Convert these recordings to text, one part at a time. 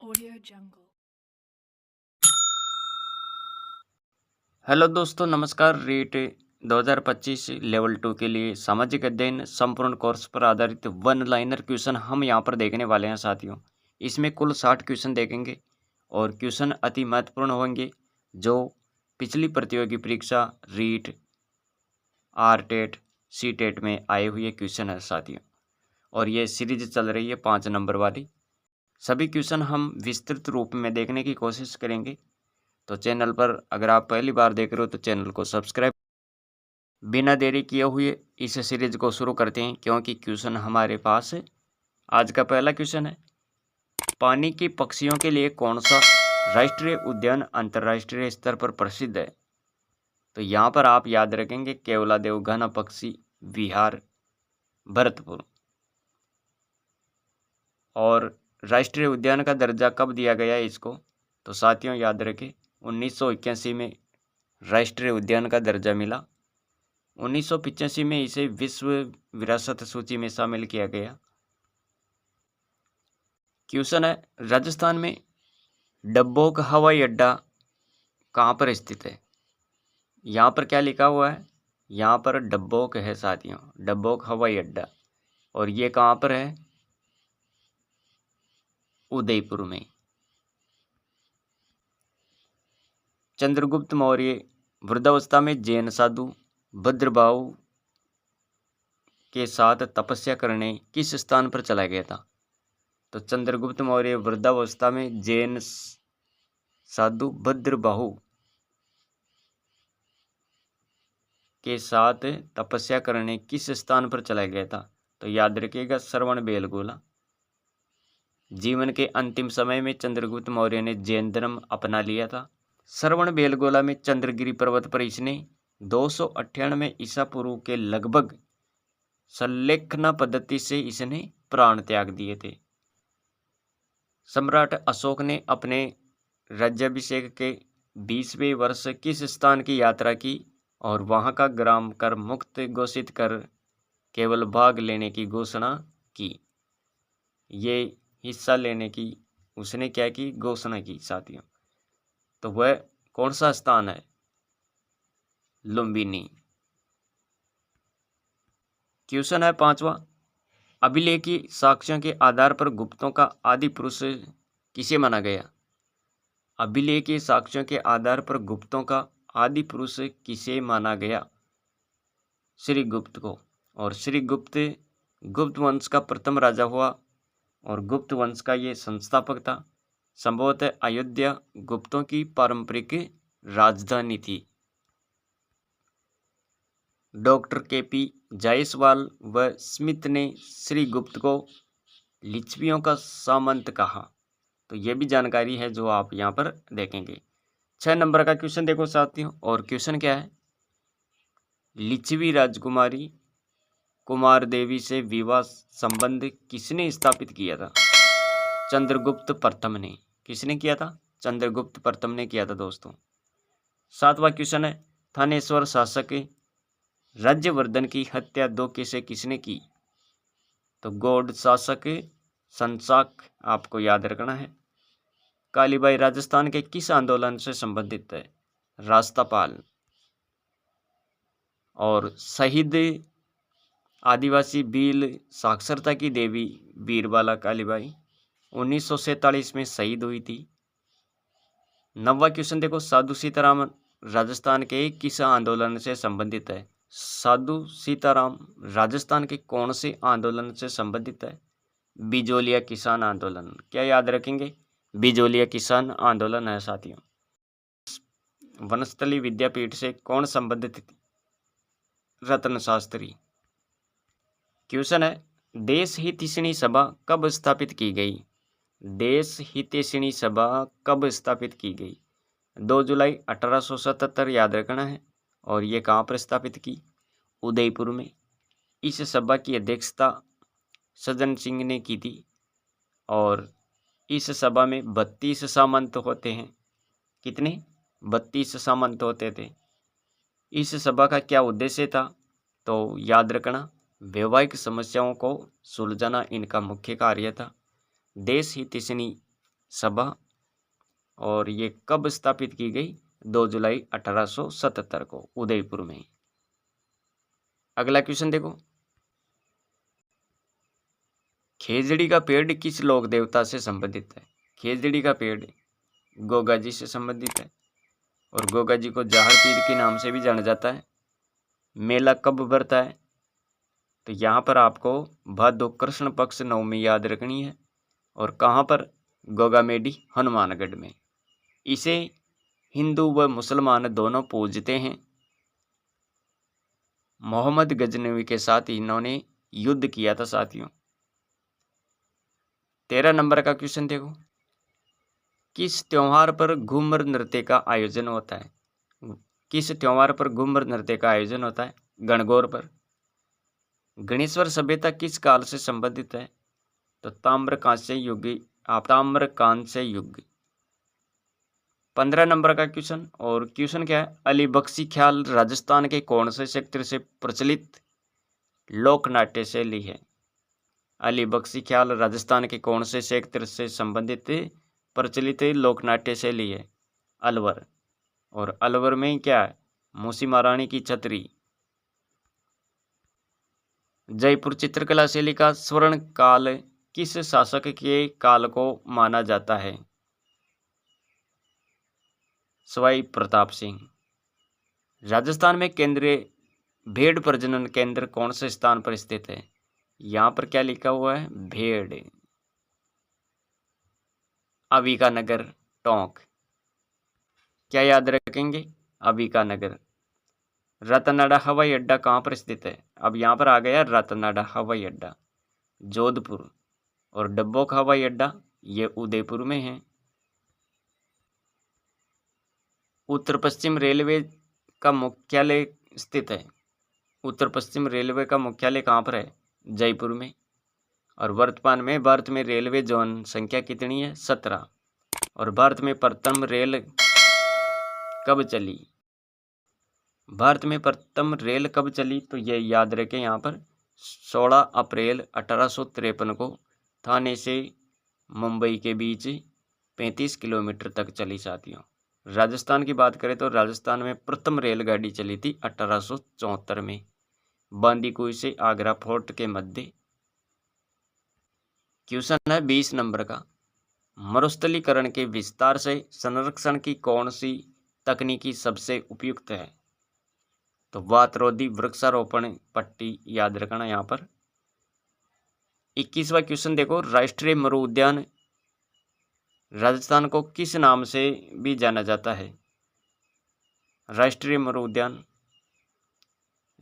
Audio Jungle. Hello दोस्तों, नमस्कार। REET 2025 level 2 के लिए सामाजिक अध्ययन संपूर्ण कोर्स पर आधारित वन लाइनर क्वेश्चन हम यहाँ पर देखने वाले हैं साथियों। इसमें कुल 60 क्वेश्चन देखेंगे और क्वेश्चन अति महत्वपूर्ण होंगे जो पिछली प्रतियोगी परीक्षा रीट, आरटेट, सीटेट में आए हुए क्वेश्चन है साथियों। और ये सीरीज चल रही है 5 नंबर वाली। सभी क्वेश्चन हम विस्तृत रूप में देखने की कोशिश करेंगे। तो चैनल पर अगर आप पहली बार देख रहे हो तो चैनल को सब्सक्राइब। बिना देरी किए हुए इस सीरीज को शुरू करते हैं, क्योंकि क्वेश्चन हमारे पास है। आज का पहला क्वेश्चन है, पानी की पक्षियों के लिए कौन सा राष्ट्रीय उद्यान अंतर्राष्ट्रीय स्तर पर प्रसिद्ध है? तो यहाँ पर आप याद रखेंगे केवलादेव घना पक्षी विहार भरतपुर। और राष्ट्रीय उद्यान का दर्जा कब दिया गया है इसको? तो साथियों याद रखें 1981 में राष्ट्रीय उद्यान का दर्जा मिला। 1985 में इसे विश्व विरासत सूची में शामिल किया गया। क्वेश्चन है, राजस्थान में डब्बोक हवाई अड्डा कहाँ पर स्थित है? यहाँ पर क्या लिखा हुआ है? यहाँ पर डब्बोक है साथियों, डब्बोक हवाई अड्डा। और ये कहाँ पर है? उदयपुर में। चंद्रगुप्त मौर्य वृद्धावस्था में जैन साधु भद्रबाहु के साथ तपस्या करने किस स्थान पर चला गया था? तो चंद्रगुप्त मौर्य वृद्धावस्था में जैन साधु भद्रबाहु के साथ तपस्या करने किस स्थान पर चला गया था? तो याद रखिएगा श्रवण बेलगोला। जीवन के अंतिम समय में चंद्रगुप्त मौर्य ने जैन धर्म अपना लिया था। श्रवण बेलगोला में चंद्रगिरी पर्वत पर इसने 298 ईसा पूर्व के लगभग संलेखना पद्धति से इसने प्राण त्याग दिए थे। सम्राट अशोक ने अपने राज्याभिषेक के 20वें वर्ष किस स्थान की यात्रा की और वहां का ग्राम कर मुक्त घोषित कर केवल भाग लेने की घोषणा की? ये हिस्सा लेने की उसने क्या की? घोषणा की साथियों। तो वह कौन सा स्थान है? लुम्बिनी। क्वेश्चन है पांचवा, अभिलेखी साक्ष्यों के आधार पर गुप्तों का आदि पुरुष किसे माना गया? अभिलेखी साक्ष्यों के आधार पर गुप्तों का आदि पुरुष किसे माना गया? श्री गुप्त को। और श्री गुप्त गुप्त वंश का प्रथम राजा हुआ और गुप्त वंश का ये संस्थापक था। संभवतः अयोध्या गुप्तों की पारंपरिक राजधानी थी। Doctor KP. जायसवाल व स्मिथ ने श्री गुप्त को लिच्छवियों का सामंत कहा। तो ये भी जानकारी है जो आप यहाँ पर देखेंगे। 6 नंबर का क्वेश्चन देखो साथियों, और क्वेश्चन क्या है? लिच्छवी राजकुमारी कुमार देवी से विवाह संबंध किसने स्थापित किया था? चंद्रगुप्त प्रथम ने। किसने किया था? चंद्रगुप्त प्रथम ने किया था दोस्तों। 7वां क्वेश्चन है, थानेश्वर शासक राज्यवर्धन की हत्या 2 केसे किसने की? तो गौड़ शासक संसाक आपको याद रखना है। कालीबाई राजस्थान के किस आंदोलन से संबंधित है? रास्तापाल। और शहीद आदिवासी भील साक्षरता की देवी बीरबाला कालीबाई 1947 में शहीद हुई थी। 9वां क्वेश्चन देखो, साधु सीताराम राजस्थान के किस आंदोलन से संबंधित है? साधु सीताराम राजस्थान के कौन से आंदोलन से संबंधित है? बिजोलिया किसान आंदोलन। क्या याद रखेंगे? बिजोलिया किसान आंदोलन है साथियों। वनस्थली विद्यापीठ से कौन संबंधित थी? रत्न शास्त्री। क्वेश्चन है, देश हितैषणी सभा कब स्थापित की गई? देश हितैषणी सभा कब स्थापित की गई? 2 जुलाई 1877 याद रखना है। और ये कहाँ पर स्थापित की? उदयपुर में। इस सभा की अध्यक्षता सज्जन सिंह ने की थी। और इस सभा में 32 सामंत होते हैं। कितने? 32 सामंत होते थे। इस सभा का क्या उद्देश्य था? तो याद रखना, वैवाहिक समस्याओं को सुलझाना इनका मुख्य कार्य था। देश हितैषणी सभा, और ये कब स्थापित की गई? 2 जुलाई 1877 को उदयपुर में। अगला क्वेश्चन देखो, खेजड़ी का पेड़ किस लोक देवता से संबंधित है? खेजड़ी का पेड़ गोगा जी से संबंधित है, और गोगा जी को जाहर पीर के नाम से भी जाना जाता है। मेला कब भरता है? तो यहाँ पर आपको भादो कृष्ण पक्ष नवमी याद रखनी है, और कहाँ पर? गोगा मेडी हनुमानगढ़ में। इसे हिंदू व मुसलमान दोनों पूजते हैं। मोहम्मद गजनवी के साथ इन्होंने युद्ध किया था साथियों। 13 नंबर का क्वेश्चन देखो, किस त्योहार पर घूमर नृत्य का आयोजन होता है? किस त्योहार पर घूमर नृत्य का आयोजन होता है? गणगौर पर। गणेश्वर सभ्यता किस काल से संबंधित है? तो ताम्रकांस्य युग। 15 नंबर का क्वेश्चन, और क्वेश्चन क्या है? अली बख्शी ख्याल राजस्थान के कौन से क्षेत्र से प्रचलित लोक नाट्य शैली है? अली बख्शी ख्याल राजस्थान के कौन से क्षेत्र से संबंधित प्रचलित लोक नाट्य शैली है? अलवर। और अलवर में क्या है? मूसी महारानी की छतरी। जयपुर चित्रकला शैली का स्वर्ण काल किस शासक के काल को माना जाता है? सवाई प्रताप सिंह। राजस्थान में केंद्रीय भेड़ प्रजनन केंद्र कौन से स्थान पर स्थित है? यहाँ पर क्या लिखा हुआ है? भेड़। अबिकानगर, टोंक। क्या याद रखेंगे? अबिकानगर। रतनाड़ा हवाई अड्डा कहाँ पर स्थित है? अब यहाँ पर आ गया रतनाड़ा हवाई अड्डा, जोधपुर। और डब्बोक हवाई अड्डा ये उदयपुर में है। उत्तर पश्चिम रेलवे का मुख्यालय स्थित है। उत्तर पश्चिम रेलवे का मुख्यालय कहाँ पर है? जयपुर में। और वर्तमान में भारत में रेलवे जोन संख्या कितनी है? 17। और भारत में प्रथम रेल कब चली? भारत में प्रथम रेल कब चली? तो ये याद रखें, यहाँ पर 16 अप्रैल 1853 को थाने से मुंबई के बीच 35 किलोमीटर तक चली साथियों। राजस्थान की बात करें तो राजस्थान में प्रथम रेलगाड़ी चली थी 1874 में, बांदीकुई से आगरा फोर्ट के मध्य। क्वेश्चन है 20 नंबर का, मरुस्थलीकरण के विस्तार से संरक्षण की कौन सी तकनीकी सबसे उपयुक्त है? तो वातरोधी वृक्षारोपण पट्टी याद रखना यहाँ पर। 21वां क्वेश्चन देखो, राष्ट्रीय मरु उद्यान राजस्थान को किस नाम से भी जाना जाता है? राष्ट्रीय मरु उद्यान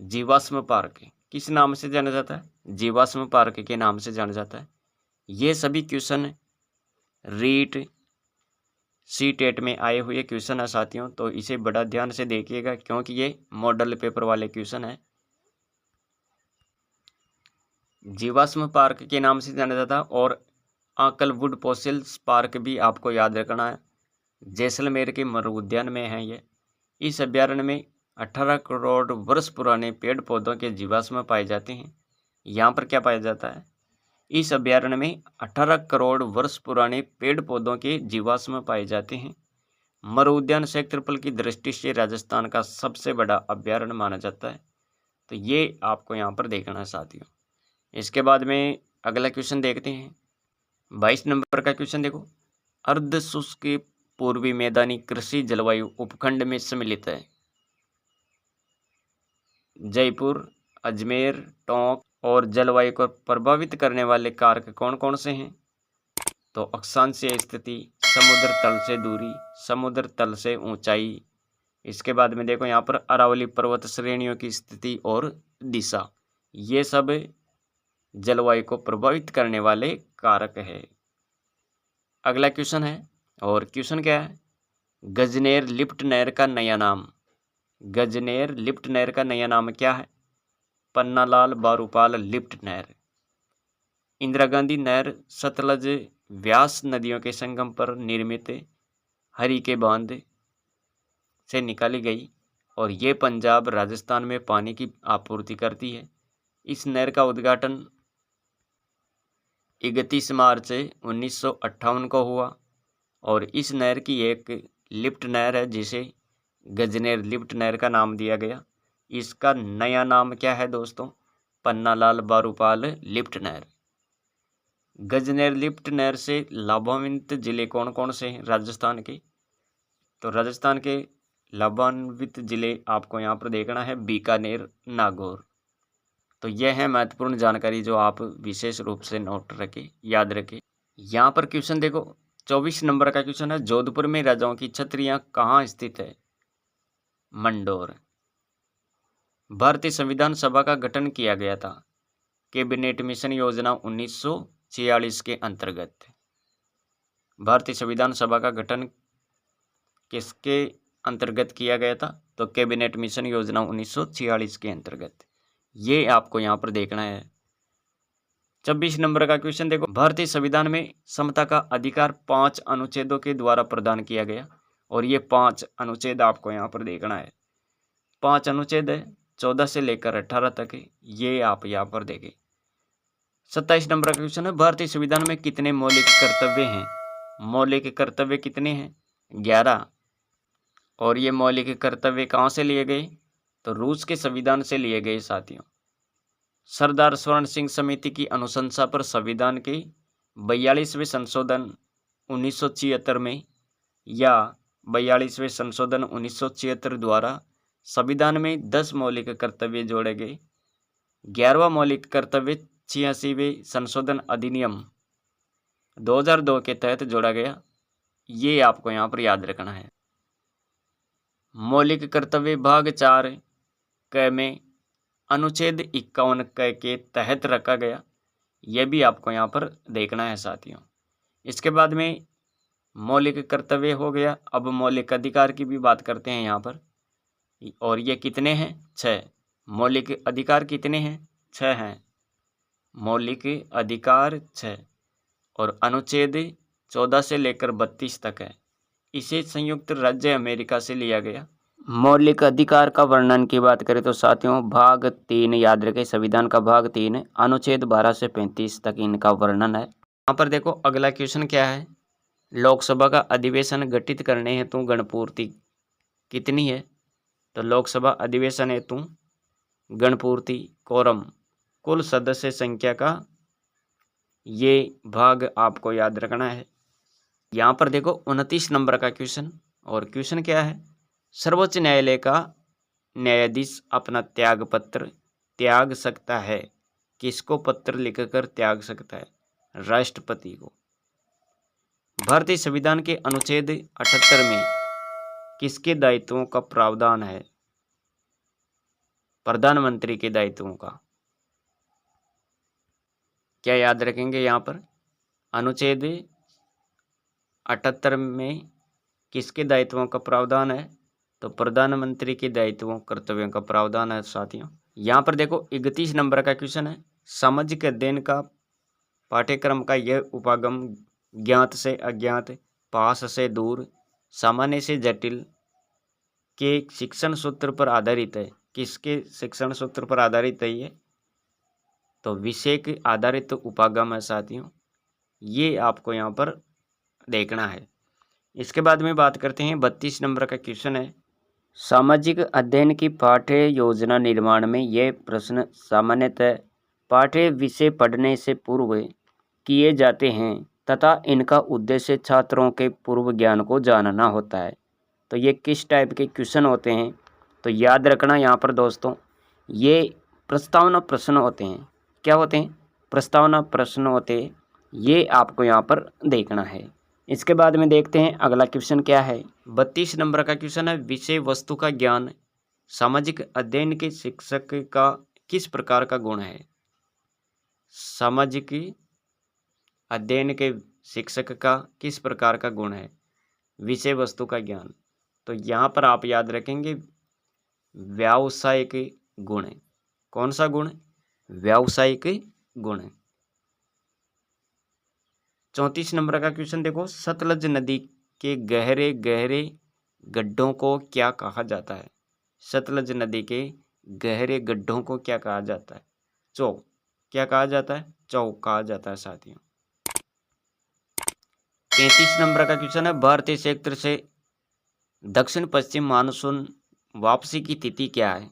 जीवाश्म पार्क किस नाम से जाना जाता है? जीवाश्म पार्क के नाम से जाना जाता है। ये सभी क्वेश्चन रीट सी-टेट में आए हुए क्वेश्चन है साथियों, तो इसे बड़ा ध्यान से देखिएगा क्योंकि ये मॉडल पेपर वाले क्वेश्चन है। जीवाश्म पार्क के नाम से जाना जाता है, और आकलवुड फॉसिल्स पार्क भी आपको याद रखना है, जैसलमेर के मरु उद्यान में है ये। इस अभ्यारण्य में 18 करोड़ वर्ष पुराने पेड़ पौधों के जीवाश्म पाए जाते हैं। यहाँ पर क्या पाया जाता है? इस अभ्यारण्य में 18 करोड़ वर्ष पुराने पेड़ पौधों के जीवाश्म पाए जाते हैं। मरु उद्यान क्षेत्रफल की दृष्टि से राजस्थान का सबसे बड़ा अभ्यारण्य माना जाता है, तो ये आपको यहाँ पर देखना है साथियों। इसके बाद में अगला क्वेश्चन देखते हैं। 22 नंबर का क्वेश्चन देखो, अर्ध शुष्क पूर्वी मैदानी कृषि जलवायु उपखंड में सम्मिलित है। जयपुर, अजमेर, टोंक। और जलवायु को प्रभावित करने वाले कारक कौन कौन से हैं? तो अक्षांशीय स्थिति, समुद्र तल से दूरी, समुद्र तल से ऊंचाई। इसके बाद में देखो यहाँ पर अरावली पर्वत श्रेणियों की स्थिति और दिशा, ये सब जलवायु को प्रभावित करने वाले कारक है। अगला क्वेश्चन है, और क्वेश्चन क्या है? गजनेर लिफ्ट नहर का नया नाम। गजनेर लिफ्ट नहर का नया नाम क्या है? पन्नालाल बारूपाल लिफ्ट नहर। इंदिरा गांधी नहर सतलज व्यास नदियों के संगम पर निर्मित हरी के बांध से निकाली गई, और ये पंजाब राजस्थान में पानी की आपूर्ति करती है। इस नहर का उद्घाटन 31 मार्च 1958 को हुआ, और इस नहर की एक लिफ्ट नहर है जिसे गजनेर लिफ्ट नहर का नाम दिया गया। इसका नया नाम क्या है दोस्तों? पन्नालाल बारूपाल लिफ्ट नहर। गजनेर लिफ्ट नहर से लाभान्वित जिले कौन कौन से हैं राजस्थान के? तो राजस्थान के लाभान्वित जिले आपको यहाँ पर देखना है बीकानेर, नागौर। तो यह है महत्वपूर्ण जानकारी जो आप विशेष रूप से नोट रखें, याद रखें। यहाँ पर क्वेश्चन देखो, 24 नंबर का क्वेश्चन है, जोधपुर में राजाओं की छत्रियां कहाँ स्थित है? मंडोर। भारतीय संविधान सभा का गठन किया गया था कैबिनेट मिशन योजना 1946 के अंतर्गत। भारतीय संविधान सभा का गठन किसके अंतर्गत किया गया था? तो कैबिनेट मिशन योजना 1946 के अंतर्गत। ये आपको यहाँ पर देखना है। 26 नंबर का क्वेश्चन देखो, भारतीय संविधान में समता का अधिकार 5 अनुच्छेदों के द्वारा प्रदान किया गया, और ये 5 अनुच्छेद आपको यहाँ पर देखना है। 5 अनुच्छेद है, 14 से लेकर 18 तक है, ये आप यहाँ पर देखें। 27 नंबर का क्वेश्चन है, भारतीय संविधान में कितने मौलिक कर्तव्य हैं? मौलिक कर्तव्य कितने हैं? 11। और ये मौलिक कर्तव्य कहाँ से लिए गए? तो रूस के संविधान से लिए गए साथियों। सरदार स्वर्ण सिंह समिति की अनुशंसा पर संविधान के 42वें संशोधन 1976 में या 42वें संशोधन 1976 द्वारा संविधान में 10 मौलिक कर्तव्य जोड़े गए। 11वां मौलिक कर्तव्य 86वें संशोधन अधिनियम 2002 के तहत जोड़ा गया। ये आपको यहाँ पर याद रखना है। मौलिक कर्तव्य भाग 4 क में अनुच्छेद 51 क के तहत रखा गया। यह भी आपको यहाँ पर देखना है साथियों। इसके बाद में मौलिक कर्तव्य हो गया, अब मौलिक अधिकार की भी बात करते हैं यहाँ पर। और ये कितने हैं? 6। मौलिक अधिकार कितने हैं? 6 हैं। मौलिक अधिकार 6 और अनुच्छेद 14 से लेकर 32 तक है। इसे संयुक्त राज्य अमेरिका से लिया गया। मौलिक अधिकार का वर्णन की बात करें तो साथियों भाग 3 याद रखें, संविधान का भाग 3 अनुच्छेद 12 से 35 तक इनका वर्णन है। यहाँ पर देखो अगला क्वेश्चन क्या है, लोकसभा का अधिवेशन गठित करने हेतु गणपूर्ति कितनी है? तो लोकसभा अधिवेशन हेतु गणपूर्ति कोरम कुल सदस्य संख्या का ये भाग आपको याद रखना है। यहाँ पर देखो 29 नंबर का क्वेश्चन, और क्वेश्चन क्या है, सर्वोच्च न्यायालय का न्यायाधीश अपना त्याग पत्र त्याग सकता है। किसको पत्र लिखकर त्याग सकता है? राष्ट्रपति को। भारतीय संविधान के अनुच्छेद 78 में किसके दायित्वों का प्रावधान है? प्रधानमंत्री के दायित्वों का। क्या याद रखेंगे यहाँ पर? अनुच्छेद 78 में किसके दायित्वों का प्रावधान है? तो प्रधानमंत्री के दायित्वों कर्तव्यों का प्रावधान है साथियों। यहाँ पर देखो 31 नंबर का क्वेश्चन है, सामाजिक अध्ययन का पाठ्यक्रम का यह उपागम ज्ञात से अज्ञात, पास से दूर, सामान्य से जटिल के शिक्षण सूत्र पर आधारित है। किसके शिक्षण सूत्र पर आधारित है ये? तो विषय के आधारित उपागम है साथियों। ये आपको यहाँ पर देखना है। इसके बाद में बात करते हैं 32 नंबर का क्वेश्चन है, सामाजिक अध्ययन की पाठ्य योजना निर्माण में यह प्रश्न सामान्यतः पाठ्य विषय पढ़ने से पूर्व किए जाते हैं तथा इनका उद्देश्य छात्रों के पूर्व ज्ञान को जानना होता है। तो ये किस टाइप के क्वेश्चन होते हैं? तो याद रखना यहाँ पर दोस्तों, ये प्रस्तावना प्रश्न होते हैं। क्या होते हैं? प्रस्तावना प्रश्न होते हैं। ये आपको यहाँ पर देखना है। इसके बाद में देखते हैं अगला क्वेश्चन क्या है। 32 नंबर का क्वेश्चन है, विषय वस्तु का ज्ञान सामाजिक अध्ययन के शिक्षक का किस प्रकार का गुण है? सामाजिक अध्ययन के शिक्षक का किस प्रकार का गुण है? विषय वस्तु का ज्ञान। तो यहाँ पर आप याद रखेंगे व्यावसायिक गुण। कौन सा गुण? व्यावसायिक गुण। 34 नंबर का क्वेश्चन देखो, सतलज नदी के गहरे गहरे गड्ढों को क्या कहा जाता है? सतलज नदी के गहरे गड्ढों को क्या कहा जाता है? चौ। क्या कहा जाता है? चौ कहा जाता है साथियों। 35 नंबर का क्वेश्चन है, भारतीय क्षेत्र से दक्षिण पश्चिम मानसून वापसी की तिथि क्या है?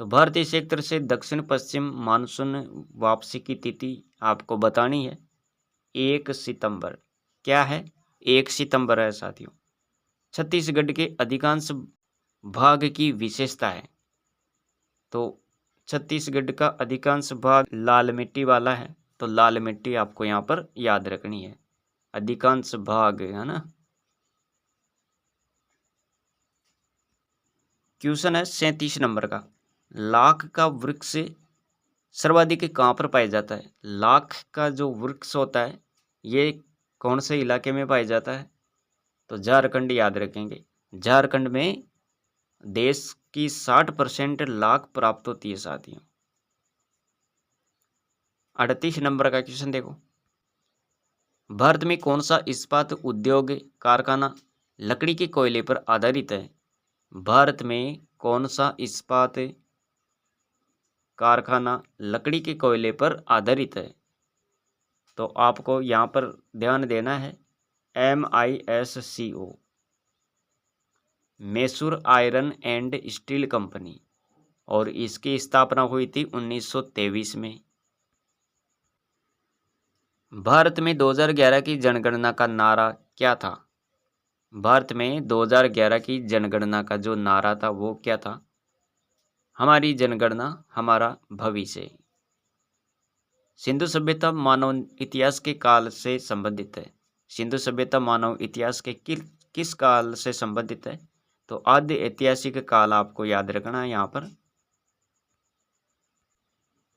तो भारतीय क्षेत्र से दक्षिण पश्चिम मानसून वापसी की तिथि आपको बतानी है 1 सितंबर। क्या है? 1 सितंबर है साथियों। छत्तीसगढ़ के अधिकांश भाग की विशेषता है। तो छत्तीसगढ़ का अधिकांश भाग लाल मिट्टी वाला है, तो लाल मिट्टी आपको यहाँ पर याद रखनी है। अधिकांश भाग है ना। क्वेश्चन है 37 नंबर का, लाख का वृक्ष सर्वाधिक कहाँ पर पाया जाता है? लाख का जो वृक्ष होता है ये कौन से इलाके में पाया जाता है? तो झारखंड याद रखेंगे। झारखंड में देश की 60% लाख प्राप्त होती है साथियों। 38 नंबर का क्वेश्चन देखो, भारत में कौन सा इस्पात उद्योग कारखाना लकड़ी के कोयले पर आधारित है? भारत में कौन सा इस्पात कारखाना लकड़ी के कोयले पर आधारित है? तो आपको यहाँ पर ध्यान देना है MISCO, Mysore iron and steel company, और इसकी स्थापना हुई थी 1923 में। भारत में 2011 की जनगणना का नारा क्या था? भारत में 2011 की जनगणना का जो नारा था वो क्या था? हमारी जनगणना हमारा भविष्य। सिंधु सभ्यता मानव इतिहास के काल से संबंधित है। सिंधु सभ्यता मानव इतिहास के किस काल से संबंधित है? तो आद्य ऐतिहासिक काल आपको याद रखना है यहाँ पर।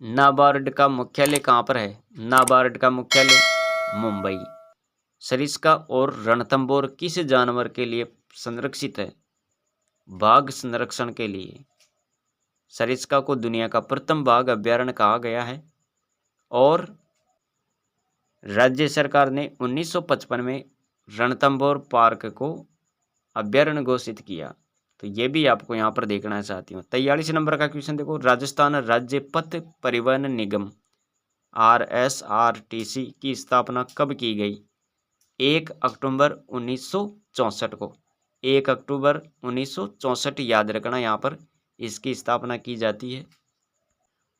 नाबार्ड का मुख्यालय कहाँ पर है? नाबार्ड का मुख्यालय मुंबई। सरिस्का और रणथंभौर किस जानवर के लिए संरक्षित है? बाघ संरक्षण के लिए। सरिस्का को दुनिया का प्रथम बाघ अभ्यारण्य कहा गया है, और राज्य सरकार ने 1955 में रणथंभौर पार्क को अभ्यारण्य घोषित किया। तो ये भी आपको यहाँ पर देखना है साथियों। 43 नंबर का क्वेश्चन देखो, राजस्थान राज्य पथ परिवहन निगम RSRTC की स्थापना कब की गई? 1 अक्टूबर 1964 को। 1 अक्टूबर 1964 याद रखना, यहाँ पर इसकी स्थापना की जाती है।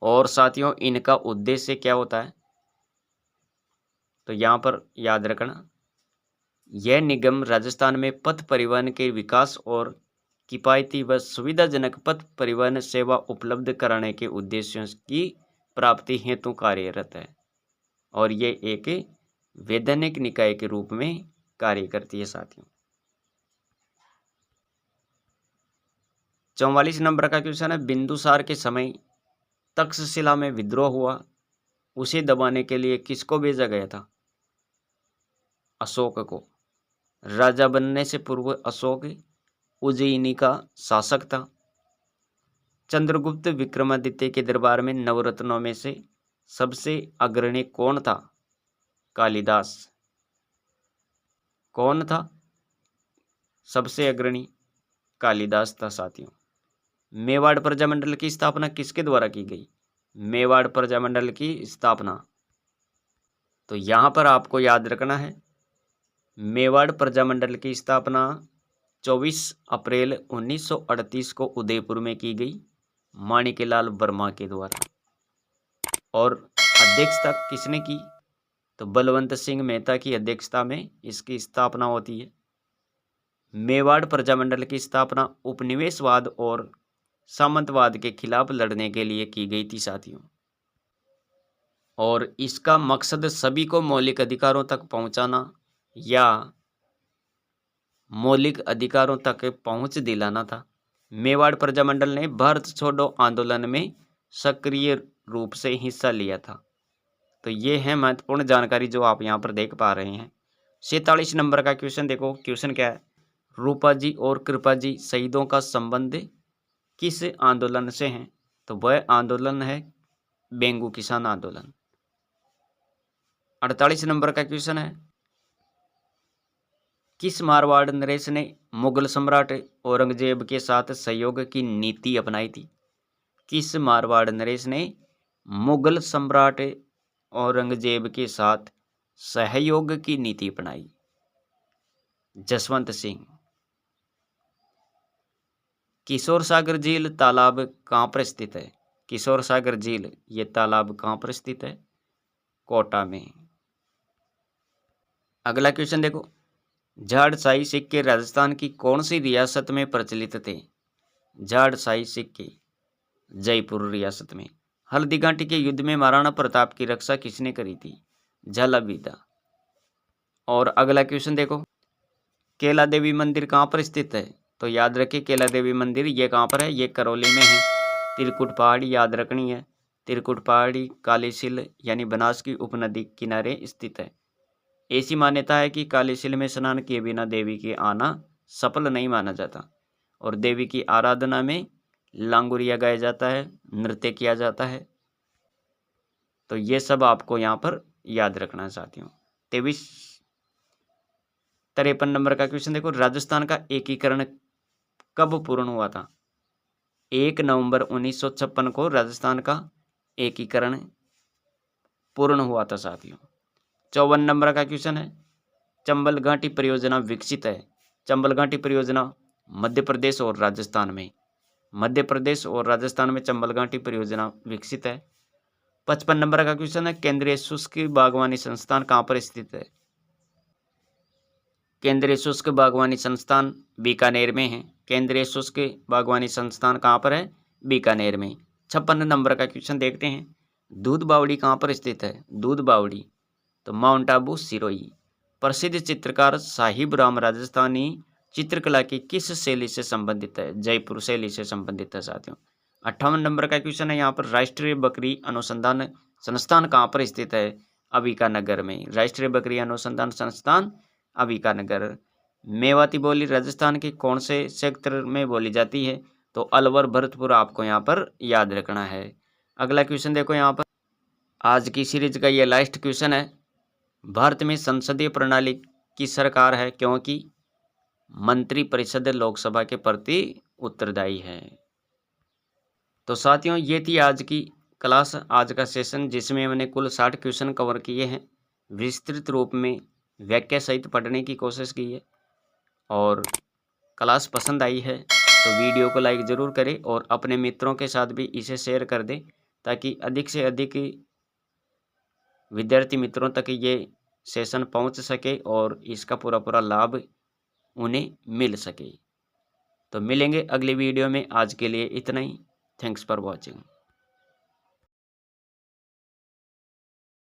और साथियों इनका उद्देश्य क्या होता है? तो यहाँ पर याद रखना, यह निगम राजस्थान में पथ परिवहन के विकास और किफायती व सुविधाजनक पथ परिवहन सेवा उपलब्ध कराने के उद्देश्यों की प्राप्ति हेतु कार्यरत है, और ये एक वैधानिक निकाय के रूप में कार्य करती है साथियों। 44 नंबर का क्वेश्चन है, बिंदुसार के समय तक्षशिला में विद्रोह हुआ, उसे दबाने के लिए किसको भेजा गया था? अशोक को। राजा बनने से पूर्व अशोक उज्जयिनी का शासक था। चंद्रगुप्त विक्रमादित्य के दरबार में नवरत्नों में से सबसे अग्रणी कौन था? कालिदास। कौन था सबसे अग्रणी? कालिदास था साथियों। मेवाड़ प्रजामंडल की स्थापना किसके द्वारा की गई? मेवाड़ प्रजामंडल की स्थापना, तो यहाँ पर आपको याद रखना है, मेवाड़ प्रजामंडल की स्थापना 24 अप्रैल 1938 को उदयपुर में की गई माणिक्यलाल वर्मा के द्वारा। और अध्यक्षता किसने की? तो बलवंत सिंह मेहता की अध्यक्षता में इसकी स्थापना होती है। मेवाड़ प्रजामंडल की स्थापना उपनिवेशवाद और सामंतवाद के खिलाफ लड़ने के लिए की गई थी साथियों, और इसका मकसद सभी को मौलिक अधिकारों तक पहुंचाना या मौलिक अधिकारों तक पहुंच दिलाना था। मेवाड़ प्रजामंडल ने भारत छोड़ो आंदोलन में सक्रिय रूप से हिस्सा लिया था। तो ये है महत्वपूर्ण जानकारी जो आप यहाँ पर देख पा रहे हैं। 47 नंबर का क्वेश्चन देखो, क्वेश्चन क्या है? रूपा जी और कृपा जी शहीदों का संबंध किस आंदोलन से है? तो वह आंदोलन है बेंगू किसान आंदोलन। 48 नंबर का क्वेश्चन है, किस मारवाड़ नरेश ने मुगल सम्राट औरंगजेब के साथ सहयोग की नीति अपनाई थी? किस मारवाड़ नरेश ने मुगल सम्राट औरंगजेब के साथ सहयोग की नीति अपनाई? जसवंत सिंह। किशोर सागर झील तालाब कहाँ पर स्थित है? किशोर सागर झील ये तालाब कहाँ पर स्थित है? कोटा में। अगला क्वेश्चन देखो, झाड़साई सिक्के राजस्थान की कौन सी रियासत में प्रचलित थे? झाड़साई सिक्के जयपुर रियासत में। हल्दी घाटी के युद्ध में महाराणा प्रताप की रक्षा किसने करी थी? झालावाड़। और अगला क्वेश्चन देखो, केला देवी मंदिर कहाँ पर स्थित है? तो याद रखिए केला देवी मंदिर ये कहाँ पर है? ये करौली में है। त्रिकुट पहाड़ी याद रखनी है। त्रिकुट पहाड़ी कालीसिल यानी बनास की उपनदी किनारे स्थित है। ऐसी मान्यता है कि कालीसिल में स्नान किए बिना देवी के आना सफल नहीं माना जाता और देवी की आराधना में लांगुरिया गाया जाता है, नृत्य किया जाता है। तो ये सब आपको यहाँ पर याद रखना है साथियों। 53 नंबर का क्वेश्चन देखो, राजस्थान का एकीकरण कब पूर्ण हुआ था? 1 नवंबर 1956 को राजस्थान का एकीकरण पूर्ण हुआ था साथियों। 54 नंबर का क्वेश्चन है, चंबल घाटी परियोजना विकसित है? चंबल घाटी परियोजना मध्य प्रदेश और राजस्थान में, मध्य प्रदेश और राजस्थान में चंबल घाटी परियोजना विकसित है। 55 नंबर का क्वेश्चन है, केंद्रीय शुष्क बागवानी संस्थान कहाँ पर स्थित है? केंद्रीय शुष्क बागवानी संस्थान बीकानेर में है। केंद्रीय शुष्क बागवानी संस्थान कहाँ पर है? बीकानेर में। 56 नंबर का क्वेश्चन देखते हैं, दूध बावड़ी कहाँ पर स्थित है? दूध बावड़ी तो माउंट आबू सिरोही। प्रसिद्ध चित्रकार साहिब राम राजस्थानी चित्रकला की किस शैली से संबंधित है? जयपुर शैली से संबंधित है साथियों। 58 नंबर का क्वेश्चन है यहाँ पर, राष्ट्रीय बकरी अनुसंधान संस्थान कहाँ पर स्थित है? अंबिकानगर में। राष्ट्रीय बकरी अनुसंधान संस्थान अंबिकानगर। मेवाती बोली राजस्थान के कौन से क्षेत्र में बोली जाती है? तो अलवर भरतपुर आपको यहाँ पर याद रखना है। अगला क्वेश्चन देखो यहाँ पर, आज की सीरीज का ये लास्ट क्वेश्चन है, भारत में संसदीय प्रणाली की सरकार है क्योंकि मंत्री परिषद लोकसभा के प्रति उत्तरदायी है। तो साथियों ये थी आज की क्लास, आज का सेशन, जिसमें मैंने कुल 60 क्वेश्चन कवर किए हैं। विस्तृत रूप में व्याख्या सहित पढ़ने की कोशिश की है और क्लास पसंद आई है तो वीडियो को लाइक ज़रूर करें और अपने मित्रों के साथ भी इसे शेयर कर दें ताकि अधिक से अधिक विद्यार्थी मित्रों तक ये सेशन पहुंच सके और इसका पूरा लाभ उन्हें मिल सके। तो मिलेंगे अगली वीडियो में, आज के लिए इतना ही। Thanks for watching.